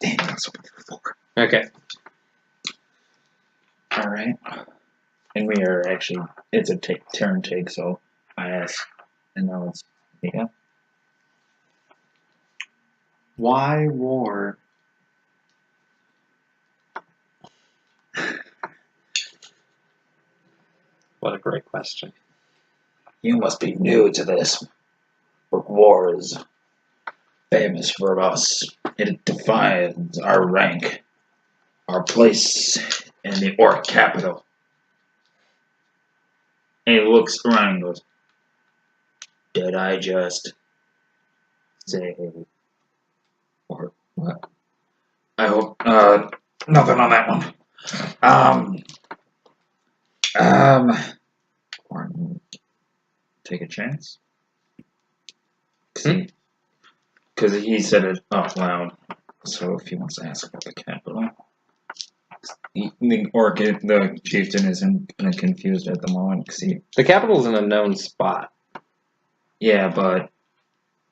Damn, that's what we're for. Okay. Alright. And we are actually, it's a turn take, so I ask, and now it's, yeah. Why war? What a great question. You must be new to this, but war is famous for us. It defines our rank, our place in the orc capital. And he looks around and goes, did I just say, or what? I hope, nothing on that one. Take a chance. See? Because he said it out loud. So if he wants to ask about the capital. The chieftain isn't confused at the moment. The capital's in a known spot. Yeah, but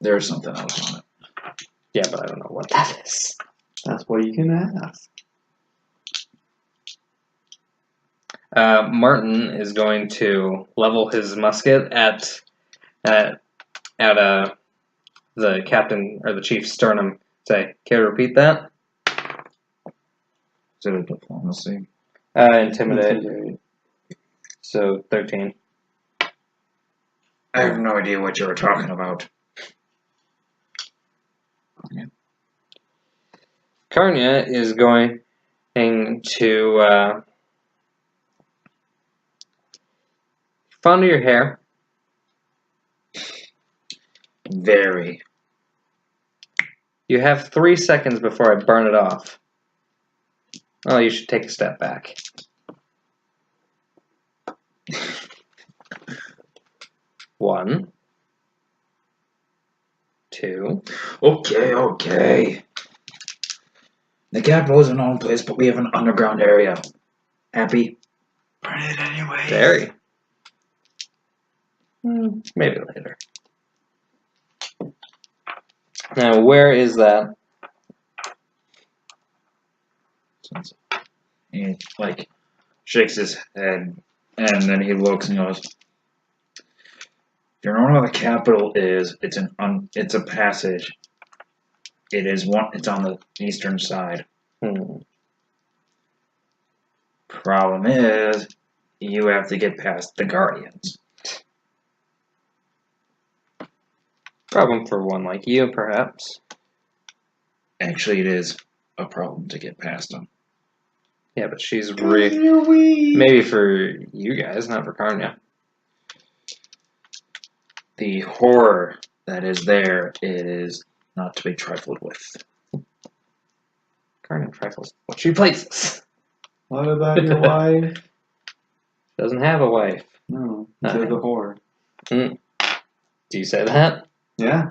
there's something else on it. Yeah, but I don't know what that is. That's what you can ask. Martin is going to level his musket at the captain or the chief's sternum. Say, can you repeat that? Is it a diplomacy? Intimidate. So 13. I have no idea what you were talking about. Yeah. Karnia is going to fondle your hair. Very. You have 3 seconds before I burn it off. Oh, you should take a step back. One. 2. Okay. The capital is a known place, but we have an underground area. Happy? Burn it anyway. Very. Maybe later. Now, where is that? He shakes his head, and then he looks and goes, "You know where the capital is? It's a passage. It's on the eastern side. Problem is, you have to get past the Guardians. Problem for one like you, perhaps. Actually, it is a problem to get past them. Yeah, but she's maybe for you guys, not for Karnia. The horror that is there, it is not to be trifled with. Karnia trifles what she places. What about your wife? Doesn't have a wife. No, they're the whore. Do you say that? Yeah.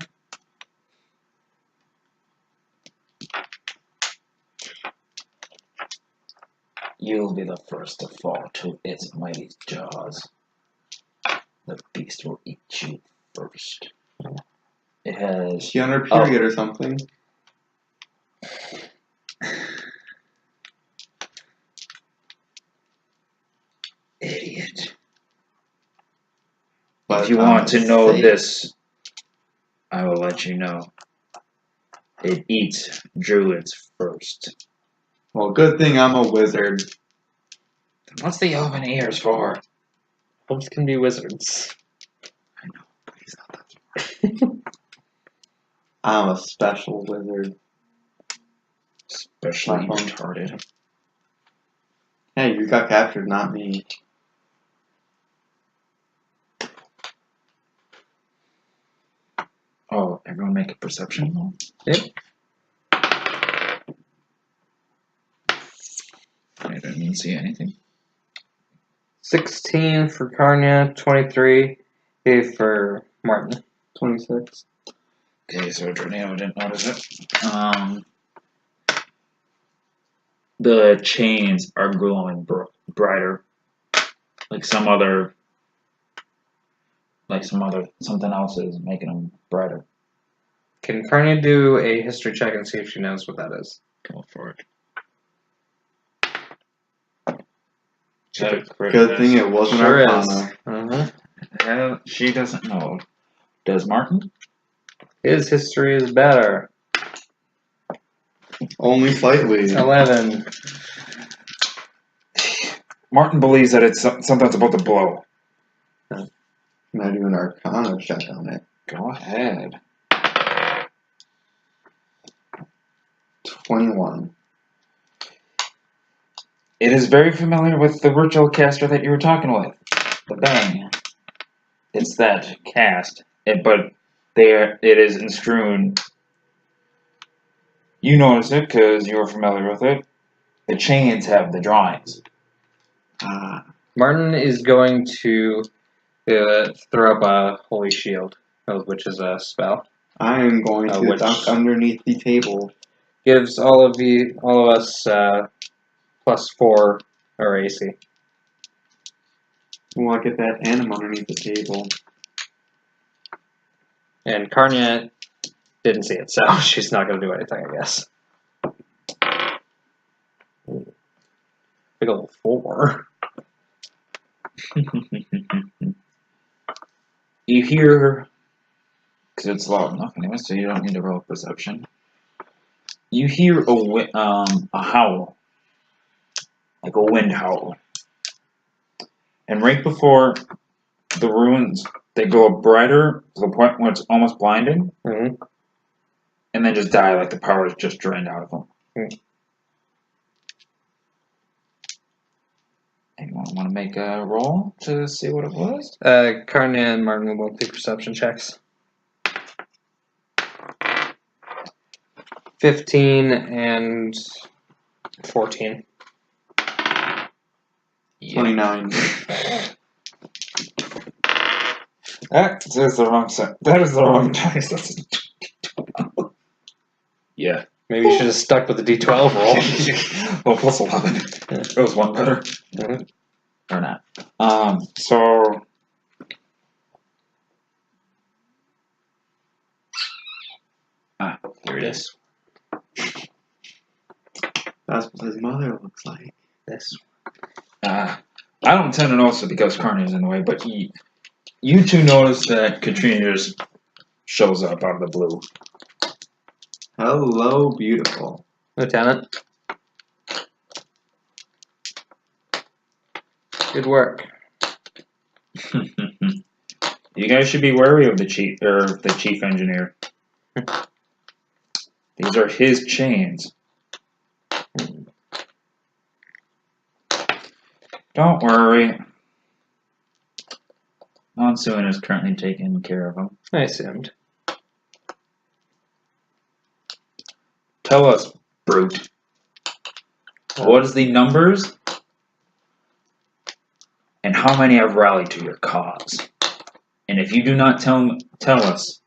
You'll be the first to fall to its mighty jaws. The beast will eat you first. It has... Is she on her period or something? Idiot. But if you want to know this, I will let you know. It eats druids first. Well, good thing I'm a wizard. What's the elven ears for? Elves can be wizards. I know, but he's not that. I'm a special wizard. Especially retarded. Hey, you got captured, not me. Oh, everyone make a perception roll? Yep. I didn't see anything. 16 for Karnia, 23 for Martin. 26. Okay, so Tornado didn't notice it. The chains are glowing brighter, something else is making them brighter. Can Carnia do a history check and see if she knows what that is? Go for it. Good thing it wasn't Sure Arcana. is. She doesn't know. Does Martin? His history is better. Only slightly. 11. Martin believes that it's something's about to blow. Can I do an Arcana check on it? Go ahead. 21. It is very familiar with the ritual caster that you were talking with. The Bang. It's that cast. But it is strewn. You notice it because you were familiar with it. The chains have the drawings. Martin is going to throw up a holy shield, which is a spell. I am going to Which- duck underneath the table. Gives all of us +4 our AC. Well, I get that and I'm underneath the table. And Carnia didn't see it, so she's not going to do anything, I guess. Big old 4. You hear, because it's loud enough anyway, so you don't need to roll perception. You hear a howl, like a wind howl. And right before the ruins, they go brighter to the point where it's almost blinding, Mm-hmm. and then just die like the power is just drained out of them. Mm. Anyone want to make a roll to see what it was? Carnia and Martin will both do perception checks. 15 and 14. 29. That is the wrong set. That is the wrong dice. That's yeah. Maybe you should have stuck with the D12 roll. Well, plus 11. It was one better. Mhm. Or not. So. Here it is. That's what his mother looks like. This. I don't tend to notice it because Carney's in the way, but you two notice that Katrina just shows up out of the blue. Hello, beautiful. Lieutenant. Good work. You guys should be wary of the chief engineer. These are his chains. Don't worry. Monsoon is currently taking care of him. I assumed. Tell us, brute. What is the numbers? And how many have rallied to your cause? And if you do not tell us,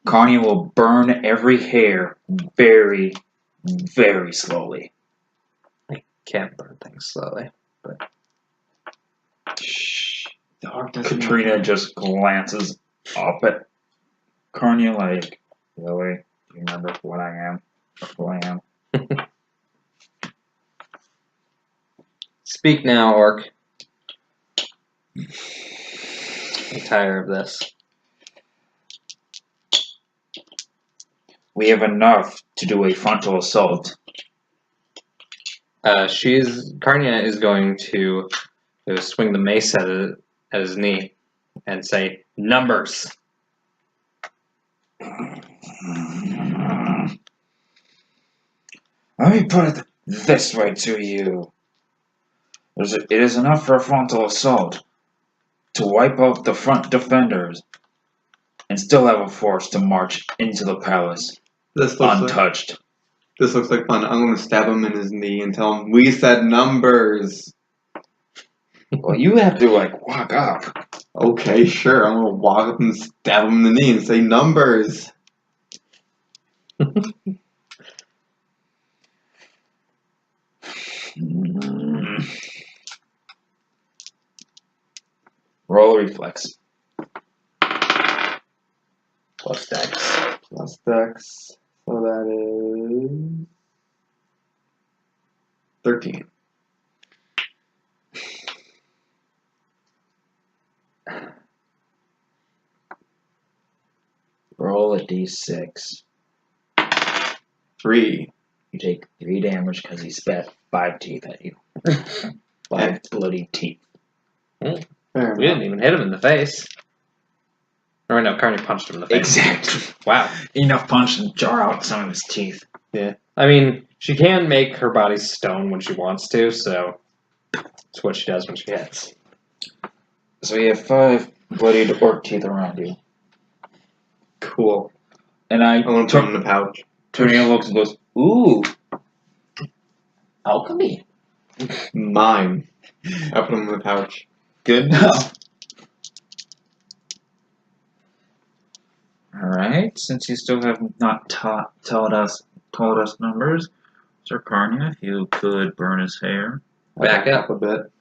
Carnia will burn every hair very, very slowly. Can't burn things slowly. Shh. Dog doesn't Katrina know. just glances up at Carnia like, really? Do you remember what I am? Or who I am? Speak now, Orc. I'm tired of this. We have enough to do a frontal assault. Carnia is going to swing the mace at his knee and say, numbers. Let me put it this way to you. It is enough for a frontal assault to wipe out the front defenders and still have a force to march into the palace This looks untouched. This looks like fun. I'm going to stab him in his knee and tell him, we said numbers. Well, you have to, walk up. Okay, sure. I'm going to walk up and stab him in the knee and say numbers. Roll a reflex. Plus dex. plus dex. So that is 13. Roll a d6. 3. You take 3 damage because he spat 5 teeth at you. 5 bloody teeth. Fair We enough. didn't even hit him in the face. Or no, Carney punched him in the face. Exactly. Wow. Enough punch to jar out some of his teeth. Yeah. I mean, she can make her body stone when she wants to, so it's what she does when she hits. So you have 5 bloodied orc teeth around you. Cool. And I want to put them in the pouch. Tornado looks and goes, ooh. Alchemy. Mine. I put them in the pouch. Good enough. Alright, since you still have not told us numbers, Sir Carnia, if you could burn his hair. Back up. A bit.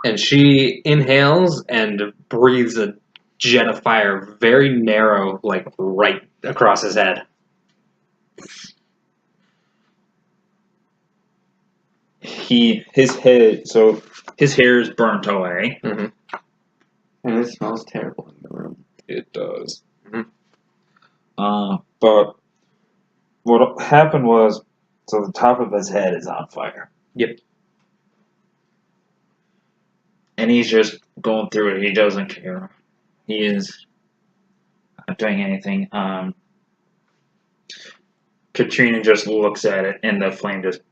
And she inhales and breathes a jet of fire, very narrow, like right across his head. His hair is burnt away. Mm-hmm. And it smells terrible in the room. It does. Mhm. But what happened was, so the top of his head is on fire. Yep. And he's just going through it. He doesn't care. He is not doing anything. Katrina just looks at it, and the flame just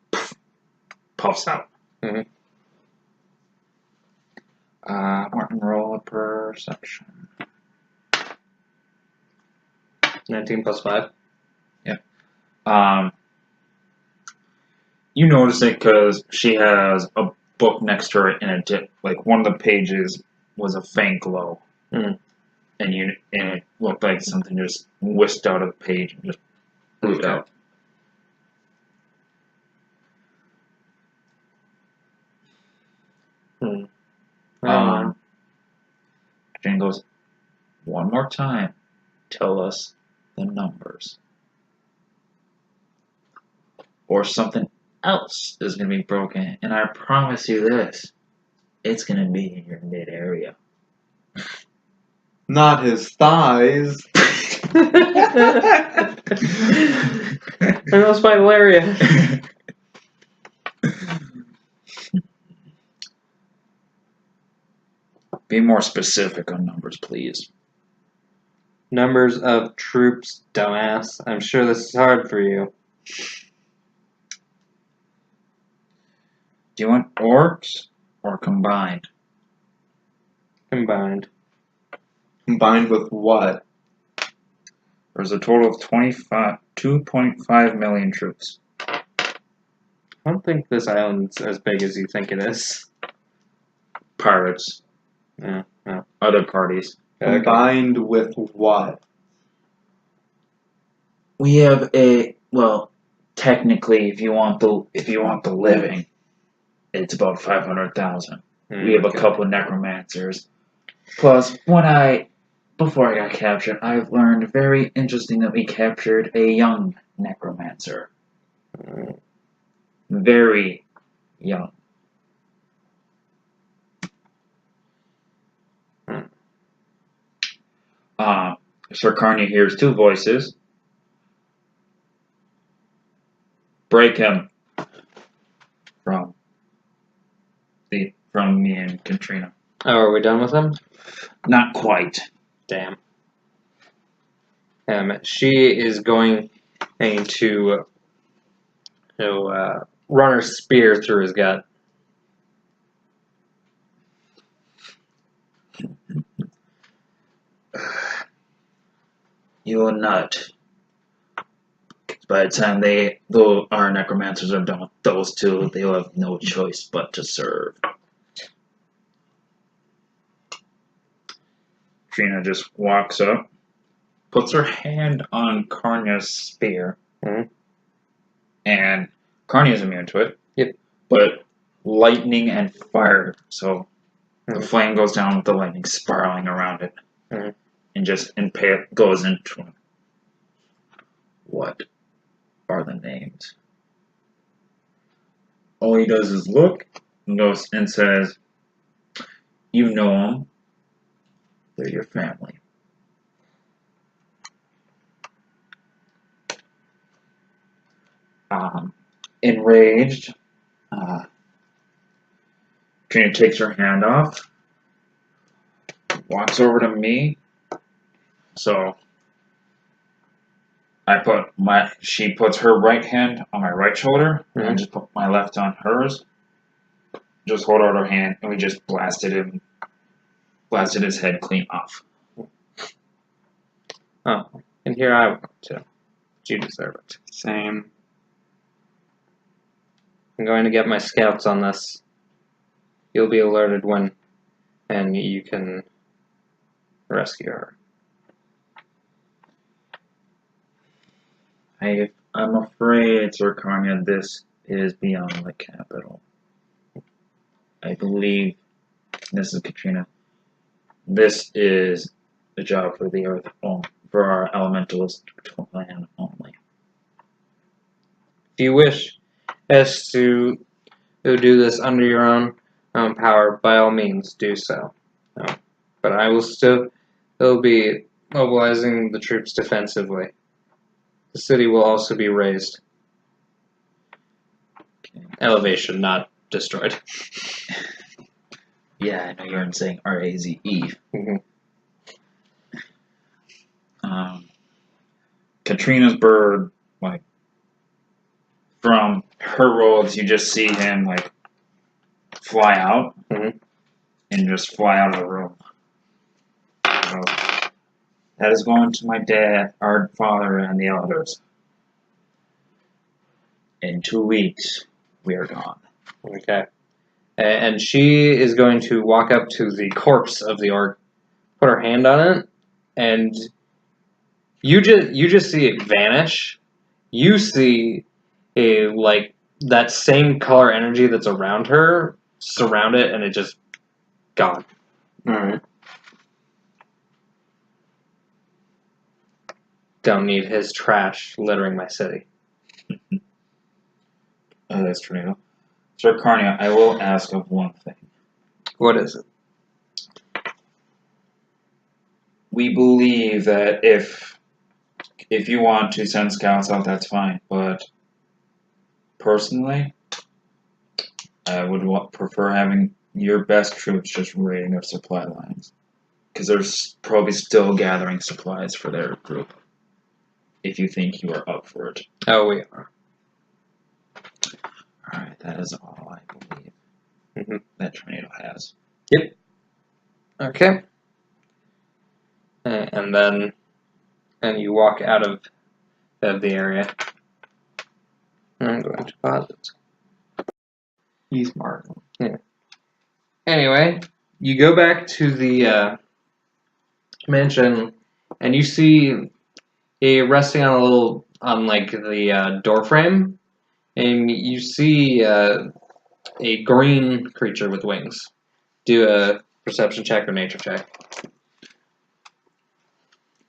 puffs out. Mhm. Martin, roll a perception. 19 plus 5. You notice it because she has a book next to her, and like one of the pages was a faint glow, Mm. and it looked like something just whisked out of the page and just moved Okay. out. Jane goes, one more time, tell us the numbers. Or something else is going to be broken, and I promise you this, it's going to be in your mid area. Not his thighs. I know it's my area. Be more specific on numbers, please. Numbers of troops, dumbass. I'm sure this is hard for you. Do you want orcs or combined? Combined. Combined with what? There's a total of 2.5 million troops. I don't think this island's as big as you think it is. Pirates. Yeah. Other parties. Okay. Combined with what? We have technically, if you want the living, it's about 500,000. We have a couple of necromancers. Plus, before I got captured, I've learned very interesting that we captured a young necromancer. Very young. Sir Carney hears 2 voices. Break him. From me and Katrina. Oh, are we done with them? Not quite. Damn. She is going to run her spear through his gut. You will not. By the time our necromancers are done with those 2, they will have no choice but to serve. Trina just walks up, puts her hand on Karnia's spear, and Karnia's immune to it. Yep. But lightning and fire, so the flame goes down with the lightning spiraling around it, and just goes into him. what are the names? All he does is look and goes and says, you know them. They're your family. Enraged, Trina takes her hand off, walks over to me. So she puts her right hand on my right shoulder, and I just put my left on hers. Just hold out her hand, and we just blasted his head clean off. Oh, and here I want to. You deserve it. Same. I'm going to get my scouts on this. You'll be alerted when, and you can rescue her. I'm afraid, Sir Carmia, this is beyond the capital. I believe, this is Katrina, this is a job for the Earth, for our elementalist clan only. If you wish us to do this under your own power, by all means do so. But I will still be mobilizing the troops defensively. The city will also be raised. Okay. Elevation, not destroyed. Yeah, I know you're saying RAZE. Mm-hmm. Katrina's bird, like, from her robes, you just see him, like, fly out and just fly out of the room. So, that is going to my dad, our father, and the elders. In 2 weeks, we are gone. Okay. And she is going to walk up to the corpse of the orc, put her hand on it, and you just see it vanish. You see that same color energy that's around her, surround it, and it just gone. Alright. Don't need his trash littering my city. That's true. Sir Carnia, I will ask of one thing. What is it? We believe that if you want to send scouts out, that's fine. But personally, I would prefer having your best troops just raiding their supply lines, because they're probably still gathering supplies for their group. If you think you are up for it. Oh, we are. Alright, that is all I believe that tornado has. Yep. Okay. And then you walk out of the area. I'm going to pause it. He's smart. Yeah. Anyway, you go back to the mansion, and you see resting on the door frame, and you see a green creature with wings. Do a perception check or nature check.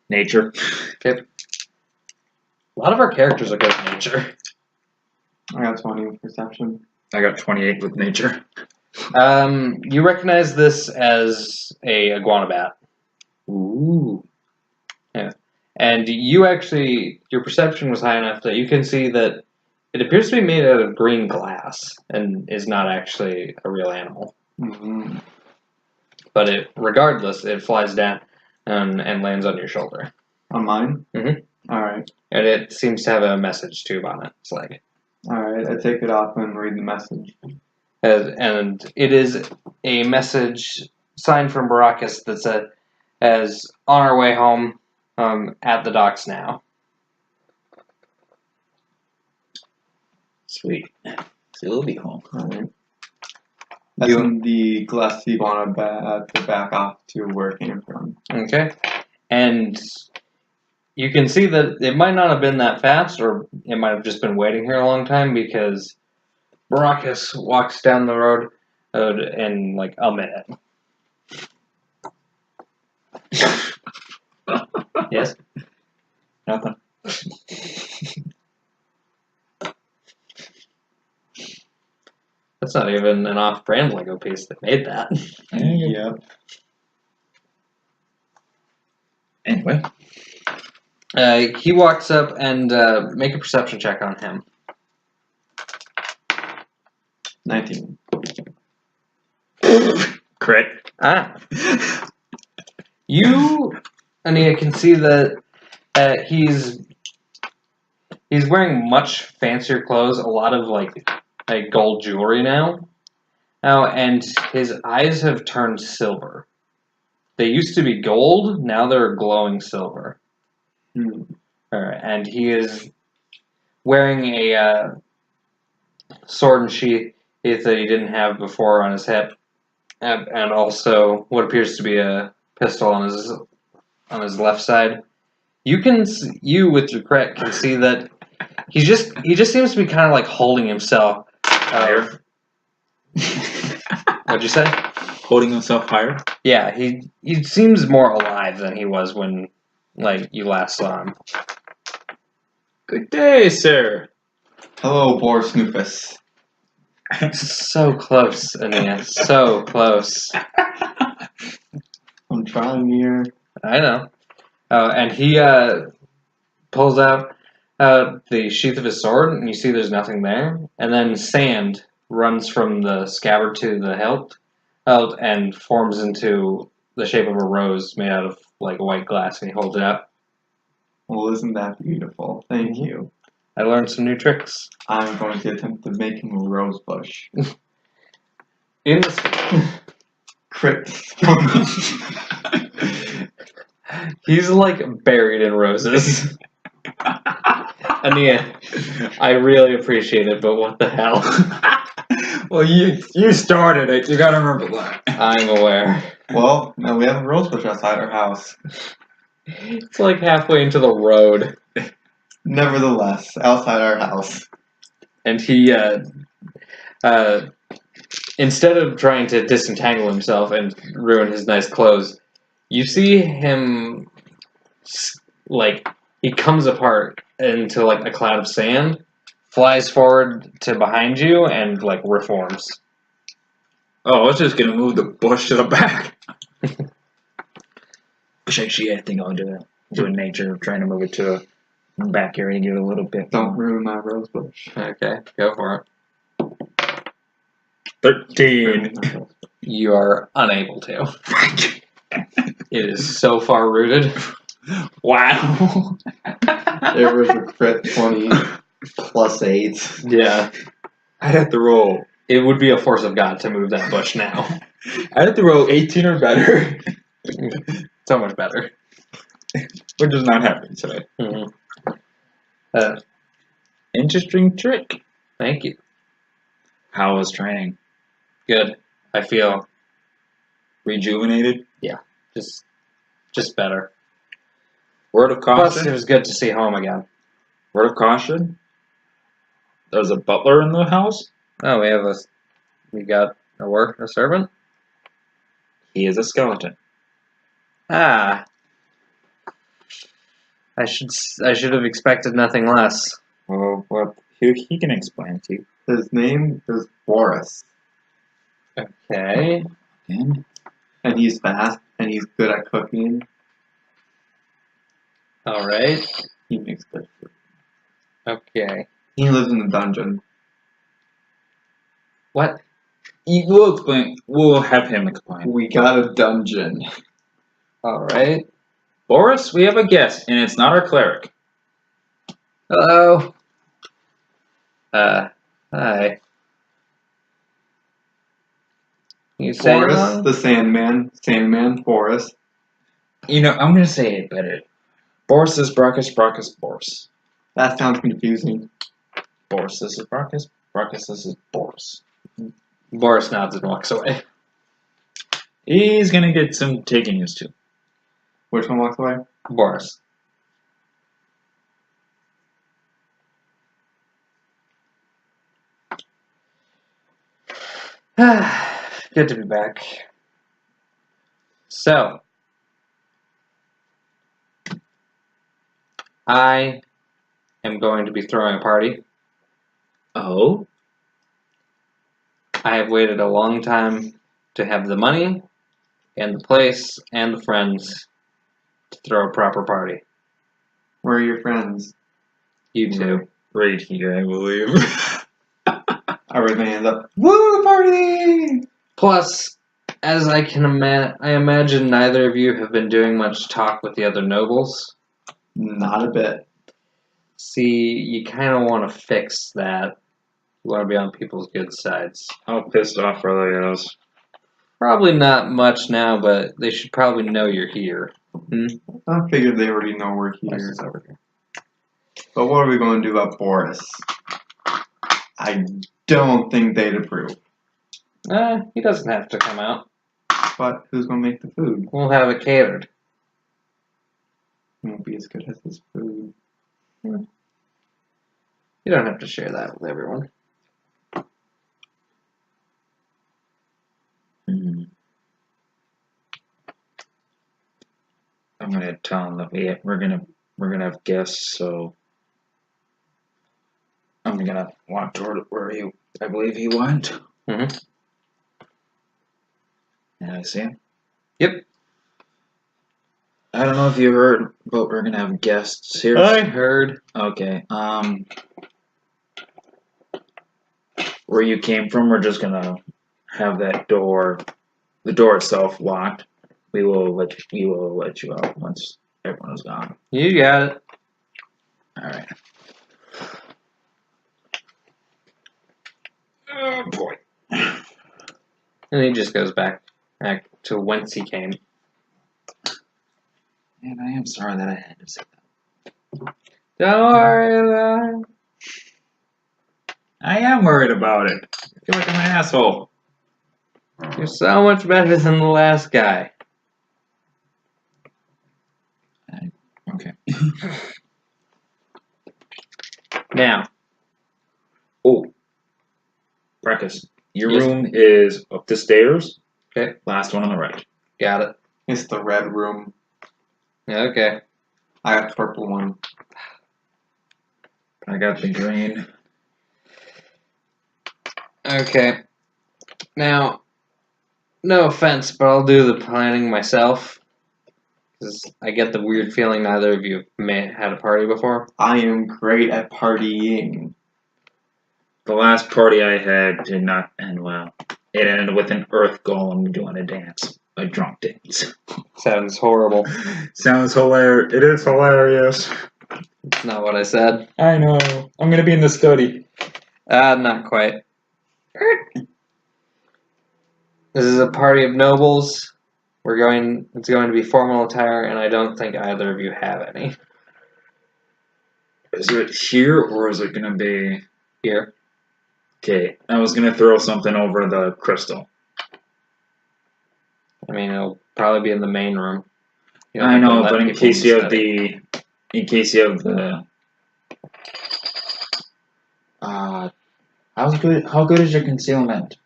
Nature. Okay. A lot of our characters are good at nature. I got 20 with perception. I got 28 with nature. You recognize this as a iguana bat. Ooh. Yeah. And you actually, your perception was high enough that you can see that it appears to be made out of green glass and is not actually a real animal. Mm-hmm. But regardless, it flies down and lands on your shoulder. On mine? Mm-hmm. Alright. And it seems to have a message tube on it. It's like, Alright, I take it off and read the message. and it is a message signed from Barakas that said, as on our way home, at the docks now. Sweet. So we'll be home. Alright. That's in the glass iguana bat to back off to where it came from. Okay. And you can see that it might not have been that fast, or it might have just been waiting here a long time, because Barakas walks down the road in like a minute. Yes? Nothing. That's not even an off-brand Lego piece. They made that. Yep. Anyway, He walks up and make a perception check on him. 19. crit. Ah. You, Ania, can see that he's wearing much fancier clothes, a lot of like gold jewelry now. And his eyes have turned silver. They used to be gold, now they're glowing silver. Alright, and he is wearing a sword and sheath that he didn't have before on his hip, and also what appears to be a pistol on his left side. You with your crit can see that he just seems to be kind of like holding himself Higher. What'd you say? Holding himself higher. Yeah, he seems more alive than he was when you last saw him. Good day, sir. Hello, Boris Snoopus. So close, Ania. So close. I'm trying here. I know. And he pulls out the sheath of his sword, and you see there's nothing there. And then sand runs from the scabbard to the hilt, and forms into the shape of a rose made out of white glass. And he holds it up. Well, isn't that beautiful? Thank you. I learned some new tricks. I'm going to attempt to make him a rose bush. In the Crit. He's buried in roses. Ania, I really appreciate it, but what the hell? Well, you started it. You gotta remember that. I'm aware. Well, now we have a rose bush outside our house. It's halfway into the road. Nevertheless, outside our house. And he, instead of trying to disentangle himself and ruin his nice clothes, you see him, he comes apart into a cloud of sand, flies forward to behind you, and reforms. Oh, I was just gonna move the bush to the back. Which actually, I think I'll do a nature of trying to move it to a back area and give it a little bit. Don't ruin my rose bush. Okay, go for it. 13. You are unable to. It is so far rooted. Wow. There was a crit 20 plus 8. Yeah. I'd have to roll. It would be a force of God to move that bush now. I'd have to roll 18 or better. So much better. Which is not happening today. Mm-hmm. Interesting trick. Thank you. How was training? Good. I feel Rejuvenated? just better. Word of Plus, it caution? was good to see home again. Word of caution? There's a butler in the house? Oh, we got a servant? He is a skeleton. Ah. I should have expected nothing less. Well, he can explain to you. His name is Boris. Okay. And And he's fast, and he's good at cooking. Alright. He makes good food. Okay. He lives in the dungeon. What? we'll explain. We'll have him explain. We got a dungeon. Alright. Boris, we have a guest, and it's not our cleric. Hello. Hi. You say Boris, the Sandman, Boris. You know, I'm gonna say it better. Boris is Barakas, Boris. That sounds confusing. Boris, this is Barakas, this is Boris. Boris nods and walks away. He's gonna get some taking used to. Which one walks away? Boris. Good to be back. So, I am going to be throwing a party. Oh? I have waited a long time to have the money, and the place, and the friends to throw a proper party. Where are your friends? You two. Right here, I believe. Everything ends up, woo, party! Plus, as I can I imagine neither of you have been doing much talk with the other nobles. Not a bit. See, you kind of want to fix that. You want to be on people's good sides. How pissed off are they at us? Probably not much now, but they should probably know you're here. I figured they already know we're Nice, here. it's over here. But what are we going to do about Boris? I don't think they'd approve. He doesn't have to come out. But who's going to make the food? We'll have it catered. It won't be as good as his food. You don't have to share that with everyone. I'm gonna tell him that we're gonna have guests, so I'm gonna walk toward where I believe he went. Mhm. And I see him. Yep. I don't know if you heard, but we're gonna have guests here. I heard. Okay. Where you came from, we're just gonna have the door itself locked. We will let you out once everyone is gone. You got it. All right. Oh boy. And he just goes back to whence he came. And I am sorry that I had to say that. Don't worry about it. I am worried about it. I feel like I'm an asshole. You're so much better than the last guy. Okay. Now. Oh. Barakas, your Yes. room is up the stairs. Okay. Last one on the right. Got it. It's the red room. Okay. I got the purple one. I got the green. Okay. Now, no offense, but I'll do the planning myself. Because I get the weird feeling neither of you had a party before. I am great at partying. The last party I had did not end well. It ended with an earth golem doing a dance. A drunk dance. Sounds horrible. Sounds hilarious. It is hilarious. It's not what I said. I know. I'm gonna be in the study. Not quite. This is a party of nobles. It's going to be formal attire, and I don't think either of you have any. Is it here or is it gonna be Here. Okay, I was gonna throw something over the crystal. I mean, it'll probably be in the main room. You don't I have to know, let but in people case you have study. how good is your concealment?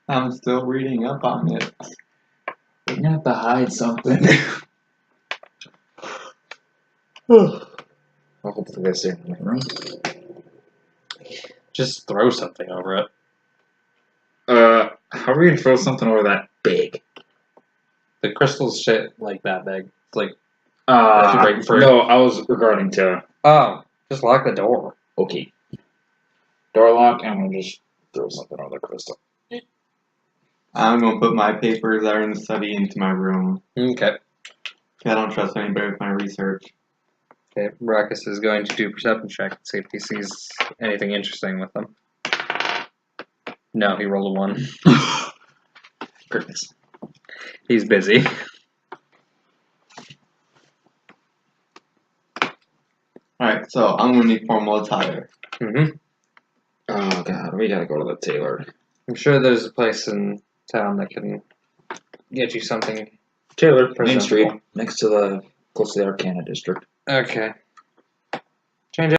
I'm still reading up on it. You're gonna have to hide something. I'll hopefully that's in my room. Just throw something over it. How are we gonna throw something over that big? The crystal's shit like that big. It's like, break free. No, I was regarding to, oh, just lock the door. okay. Door lock, and I'm gonna just throw something over the crystal. I'm going to put my papers that are in the study into my room. Okay. I don't trust anybody with my research. Okay, Barakas is going to do a perception check to see if he sees anything interesting with them. No, he rolled a 1. Goodness. He's busy. Alright, so I'm going to need formal attire. Mm-hmm. Oh god, we gotta go to the tailor. I'm sure there's a place in town that can get you something. Tailor, Main Presentable. Street, close to the Arcana district. Okay.